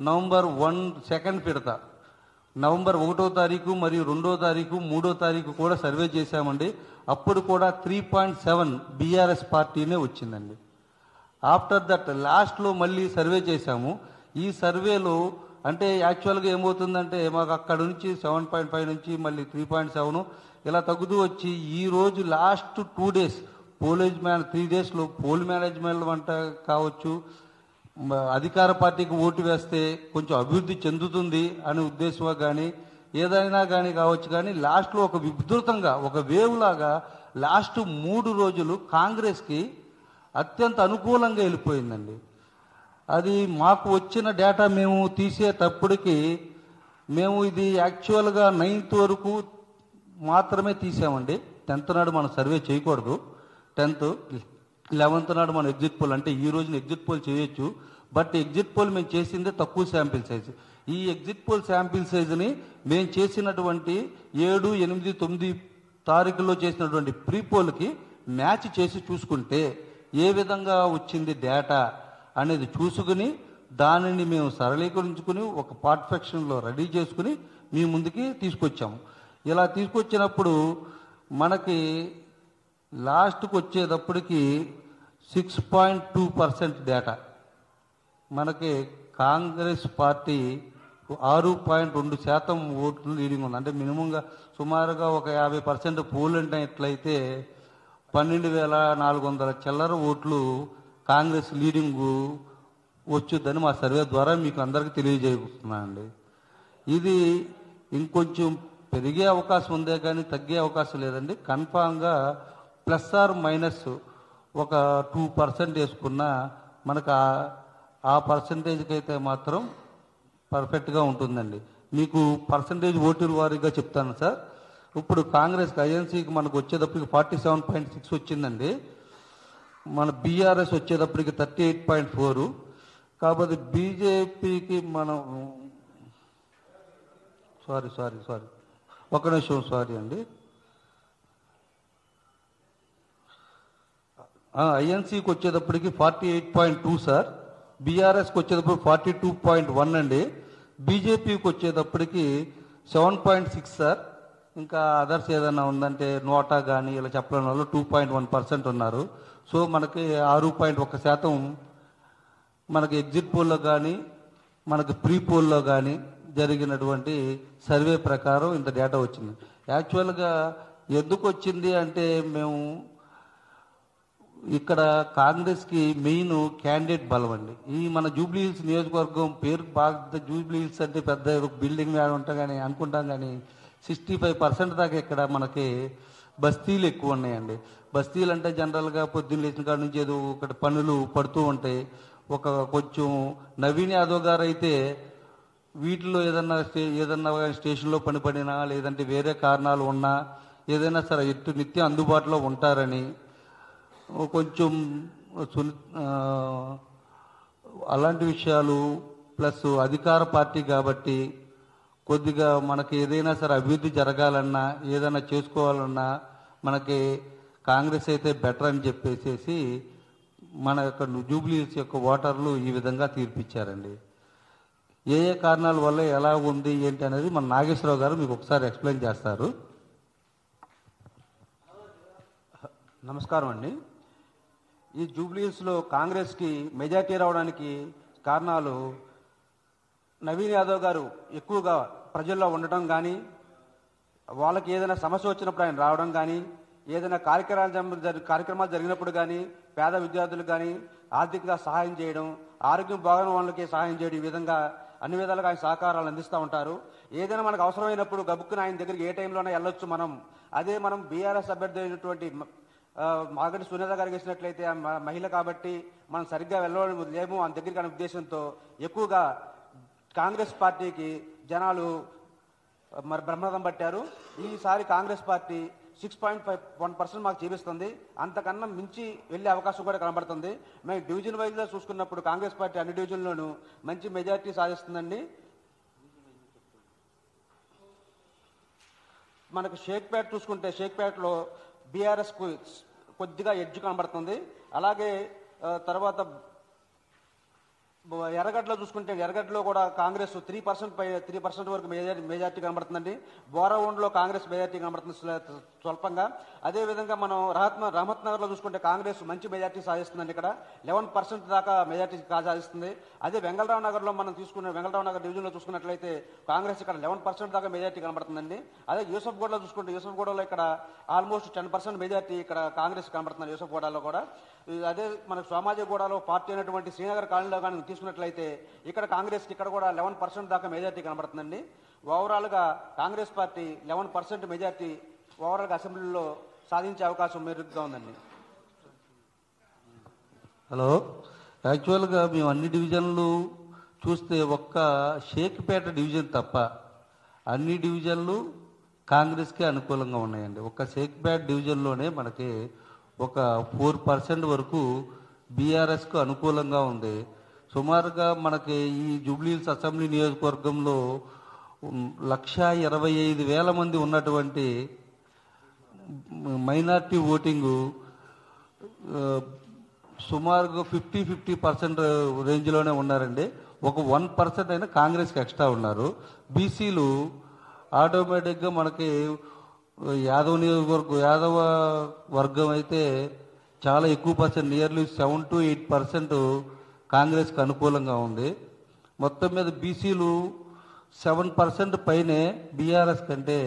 November 2nd విడత November 1వ తారీఖు మరియు 2వ తారీఖు 3వ తారీఖు కూడా సర్వే చేశామండి. అప్పుడు కూడా 3.7 బీఆర్ఎస్ పార్టీనే వచ్చిందండి. ఆఫ్టర్ దట్ లాస్ట్లో మళ్ళీ సర్వే చేశాము. ఈ సర్వేలో అంటే యాక్చువల్గా ఏమవుతుందంటే మాకు అక్కడ నుంచి 7.5 నుంచి మళ్ళీ 3.7 ఇలా తగ్గుతూ వచ్చి ఈరోజు లాస్ట్ 2 days 3 డేస్లో పోల్ మేనేజ్మెంట్ వంట కావచ్చు, అధికార పార్టీకి ఓటు వేస్తే కొంచెం అభివృద్ధి చెందుతుంది అనే ఉద్దేశంగా కానీ ఏదైనా కానీ కావచ్చు, కానీ లాస్ట్లో ఒక విస్తృతంగా ఒక వేవ్ లాగా లాస్ట్ 3 రోజులు కాంగ్రెస్కి అత్యంత అనుకూలంగా వెళ్ళిపోయిందండి. అది మాకు వచ్చిన డేటా మేము తీసేటప్పటికి మేము ఇది యాక్చువల్గా 9th వరకు మాత్రమే తీసామండి. 10th నాడు మనం సర్వే చేయకూడదు. 10th 11th నాడు మనం ఎగ్జిట్ పోల్ అంటే ఈ రోజున ఎగ్జిట్ పోల్ చేయొచ్చు. బట్ ఎగ్జిట్ పోల్ మేము చేసిందే తక్కువ శాంపిల్ సైజు. ఈ ఎగ్జిట్ పోల్ శాంపిల్ సైజుని మేము చేసినటువంటి 7, 8, 9 తారీఖుల్లో చేసినటువంటి ప్రీ పోల్కి మ్యాచ్ చేసి చూసుకుంటే ఏ విధంగా వచ్చింది డేటా అనేది చూసుకుని దానిని మేము సరళీకరించుకుని ఒక పర్ఫెక్షన్లో రెడీ చేసుకుని మీ ముందుకి తీసుకొచ్చాము. ఇలా తీసుకొచ్చినప్పుడు మనకి లాస్ట్కి వచ్చేటప్పటికి 6.2% డేటా మనకి కాంగ్రెస్ పార్టీ 6.2% ఓట్లు లీడింగ్ ఉంది. అంటే మినిమంగా సుమారుగా ఒక 50% పోల్ అయినట్లయితే 12,400 చిల్లర ఓట్లు కాంగ్రెస్ లీడింగ్ వచ్చుద్దని మా సర్వే ద్వారా మీకు అందరికీ తెలియజేస్తున్నానండి. ఇది ఇంకొంచెం పెరిగే అవకాశం ఉందే కానీ తగ్గే అవకాశం లేదండి. కన్ఫామ్గా ± ఒక 2% వేసుకున్నా మనకు ఆ పర్సంటేజ్కి అయితే మాత్రం పర్ఫెక్ట్గా ఉంటుందండి. మీకు పర్సంటేజ్ ఓటుల వారీగా చెప్తాను సార్. ఇప్పుడు కాంగ్రెస్కి ఐఎన్సీకి మనకు వచ్చేటప్పటికి 47.6 వచ్చిందండి. మన బీఆర్ఎస్ వచ్చేటప్పటికి 38.4. కాకపోతే బీజేపీకి మనం సారీ ఒక నిమిషం సారీ అండి. ఐఎన్సీకి వచ్చేటప్పటికి 48.2 సార్. బీఆర్ఎస్కి వచ్చేటప్పుడు 42.1 అండి. బీజేపీకి వచ్చేటప్పటికి 7.6 సార్. ఇంకా అదర్స్ ఏదైనా ఉందంటే నోటా కానీ ఇలా చెప్పడం వల్ల 2.1% ఉన్నారు. సో మనకి 6.1% మనకి ఎగ్జిట్ పోల్లో కానీ మనకి ప్రీ పోల్లో కానీ జరిగినటువంటి సర్వే ప్రకారం ఇంత డేటా వచ్చింది. యాక్చువల్గా ఎందుకు వచ్చింది అంటే మేము ఇక్కడ కాంగ్రెస్కి మెయిన్ క్యాండిడేట్ బలం అండి. ఈ మన జూబ్లీ హిల్స్ నియోజకవర్గం పేరు బాగా జూబ్లీ హిల్స్ అంటే పెద్ద బిల్డింగ్ మీద ఉంటాం కానీ అనుకుంటాం కానీ 65% దాకా ఇక్కడ మనకి బస్తీలు ఎక్కువ ఉన్నాయండి. బస్తీలు అంటే జనరల్గా పొద్దున్న లేచిన కాడ నుంచి ఏదో ఒకటి పనులు పడుతూ ఉంటాయి. ఒక కొంచెం నవీన్ యాదవ్ గారు అయితే వీటిలో ఏదన్నా స్టేషన్లో పని పడినా లేదంటే వేరే కారణాలు ఉన్నా ఏదైనా సరే నిత్యం అందుబాటులో ఉంటారని కొంచెం అలాంటి విషయాలు ప్లస్ అధికార పార్టీ కాబట్టి కొద్దిగా మనకి ఏదైనా సరే అభివృద్ధి జరగాలన్నా ఏదైనా చేసుకోవాలన్నా మనకి కాంగ్రెస్ అయితే బెటర్ అని చెప్పేసి మన యొక్క జూబ్లీ హిల్స్ యొక్క ఓటర్లు ఈ విధంగా తీర్పిచ్చారండి. ఏ కారణాల వల్ల ఎలా ఉంది ఏంటి అనేది మన నాగేశ్వరరావు గారు మీకు ఒకసారి ఎక్స్ప్లెయిన్ చేస్తారు. నమస్కారం అండి. ఈ జూబ్లీ హిల్స్లో కాంగ్రెస్కి మెజార్టీ రావడానికి కారణాలు నవీన్ యాదవ్ గారు ఎక్కువగా ప్రజల్లో ఉండటం కానీ, వాళ్ళకి ఏదైనా సమస్య వచ్చినప్పుడు ఆయన రావడం కానీ, ఏదైనా కార్యక్రమాలు జరిగినప్పుడు కానీ పేద విద్యార్థులకు కానీ ఆర్థికంగా సహాయం చేయడం, ఆరోగ్యం బాగున్న వాళ్ళకి సహాయం చేయడం, ఈ విధంగా అన్ని విధాలుగా ఆయన సహకారాలు అందిస్తూ ఉంటారు. ఏదైనా మనకు అవసరమైనప్పుడు గబుక్కున ఆయన దగ్గరికి ఏ టైంలోనే వెళ్ళొచ్చు మనం. అదే మనం బీఆర్ఎస్ అభ్యర్థి అయినటువంటి మాగంటి సునీత గారికి వేసినట్లయితే మహిళ కాబట్టి మనం సరిగ్గా వెళ్ళలేము ఆయన దగ్గరికి అనే ఉద్దేశంతో ఎక్కువగా కాంగ్రెస్ పార్టీకి జనాలు మరి బ్రహ్మరథం పట్టారు. ఈసారి కాంగ్రెస్ పార్టీ 6.1% మాకు చూపిస్తుంది. అంతకన్నా మించి వెళ్ళే అవకాశం కూడా కనబడుతుంది. మేము డివిజన్ వైజ్గా చూసుకున్నప్పుడు కాంగ్రెస్ పార్టీ అన్ని డివిజన్లోనూ మంచి మెజారిటీ సాధిస్తుందండి. మనకు షేక్పేట చూసుకుంటే షేక్పేటలో బీఆర్ఎస్కు కొద్దిగా ఎడ్జ్ కనబడుతుంది. అలాగే తర్వాత ఎర్రగడ్డలో చూసుకుంటే ఎర్రగడ్డలో కూడా కాంగ్రెస్ 3% వరకు మెజార్టీ కనబడుతుందండి. బోరవోండ్లో కాంగ్రెస్ మెజార్టీ కనబడుతుంది స్వల్పంగా. అదేవిధంగా మనం రహమత్ నగర్లో చూసుకుంటే కాంగ్రెస్ మంచి మెజార్టీ సాధిస్తుందండి. ఇక్కడ 11% దాకా మెజార్టీ సాధిస్తుంది. అదే వెంగళరావు నగర్లో మనం వెంగళరావు నగర్ డివిజన్లో చూసుకున్నట్లయితే కాంగ్రెస్ ఇక్కడ 11% దాకా మెజార్టీ కనబడుతుందండి. అదే యూసఫ్గూడలో చూసుకుంటే యూసఫ్గూడలో ఇక్కడ ఆల్మోస్ట్ 10% మెజార్టీ ఇక్కడ కాంగ్రెస్ కనబడుతుంది యూసఫ్గూడలో కూడా. అదే మనకు సోమాజిగూడలో పార్టీ అయినటువంటి శ్రీనగర్ కాలనీలో కానీ తీసుకున్నట్లయితే ఇక్కడ కాంగ్రెస్కి ఇక్కడ కూడా 11% దాకా మెజార్టీ కనబడుతుందండి. ఓవరాల్గా కాంగ్రెస్ పార్టీ 11% మెజార్టీ ఓవరాల్గా అసెంబ్లీలో సాధించే అవకాశం మెరుగ్గా ఉందండి. హలో, యాక్చువల్గా మేము అన్ని డివిజన్లు చూస్తే ఒక్క షేక్పేట డివిజన్ తప్ప అన్ని డివిజన్లు కాంగ్రెస్కే అనుకూలంగా ఉన్నాయండి. ఒక్క షేక్పేట డివిజన్లోనే మనకి ఒక 4% వరకు బీఆర్ఎస్కు అనుకూలంగా ఉంది. సుమారుగా మనకి ఈ జూబ్లీహిల్స్ అసెంబ్లీ నియోజకవర్గంలో 1,25,000 మంది ఉన్నటువంటి మైనార్టీ ఓటింగు సుమారుగా 50% రేంజ్లోనే ఉన్నారండి. ఒక 1% అయినా కాంగ్రెస్కి ఎక్స్ట్రా ఉన్నారు. బీసీలు ఆటోమేటిక్గా మనకి యాదవ వర్గం అయితే చాలా ఎక్కువ పర్సెంట్, నియర్లీ 7 to 8% కాంగ్రెస్కి అనుకూలంగా ఉంది. మొత్తం మీద బీసీలు 7% పైనే బీఆర్ఎస్ కంటే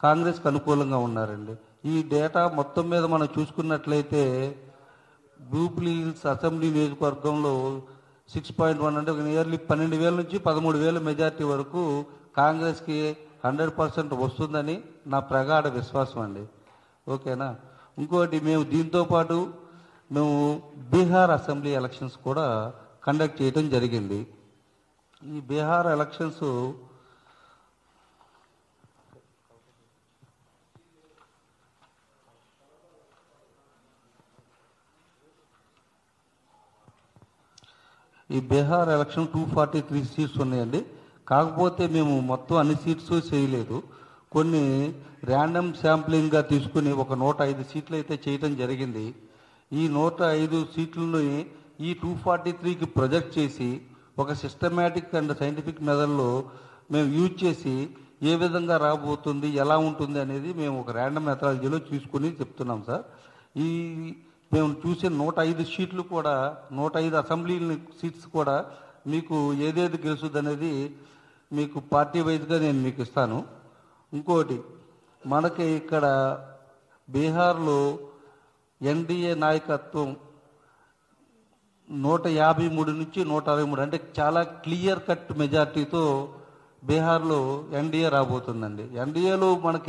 కాంగ్రెస్కి అనుకూలంగా ఉన్నారండి. ఈ డేటా మొత్తం మీద మనం చూసుకున్నట్లయితే జూబ్లీహిల్స్ అసెంబ్లీ నియోజకవర్గంలో 6.1 అంటే నియర్లీ 12,000 నుంచి 13,000 మెజార్టీ వరకు కాంగ్రెస్కి 100% వస్తుందని నా ప్రగాఢ విశ్వాసం అండి. ఓకేనా? ఇంకోటి, మేము దీంతో పాటు మేము బీహార్ అసెంబ్లీ ఎలక్షన్స్ కూడా కండక్ట్ చేయడం జరిగింది. ఈ బీహార్ ఎలక్షన్స్ ఈ బీహార్ ఎలక్షన్ 243 సీట్స్ ఉన్నాయండి. కాకపోతే మేము మొత్తం అన్ని సీట్స్ చేయలేదు. కొన్ని ర్యాండమ్ శాంప్లింగ్గా తీసుకుని ఒక 105 సీట్లు అయితే చేయడం జరిగింది. ఈ 105 సీట్లని ఈ 243కి ప్రొజెక్ట్ చేసి ఒక సిస్టమేటిక్ అండ్ సైంటిఫిక్ మెథడ్లో మేము యూజ్ చేసి ఏ విధంగా రాబోతుంది, ఎలా ఉంటుంది అనేది మేము ఒక ర్యాండమ్ మెథడాలజీలో చూసుకుని చెప్తున్నాం సార్. ఈ మేము చూసిన 105 సీట్లు కూడా 105 అసెంబ్లీ సీట్స్ కూడా మీకు ఏదేది గెలుస్తుంది అనేది మీకు పార్టీ వైజ్గా నేను మీకు ఇస్తాను. ఇంకోటి, మనకి ఇక్కడ బీహార్లో ఎన్డీఏ నాయకత్వం 153 నుంచి 163 అంటే చాలా క్లియర్ కట్ మెజార్టీతో బీహార్లో ఎన్డీఏ రాబోతుందండి. ఎన్డీఏలో మనకి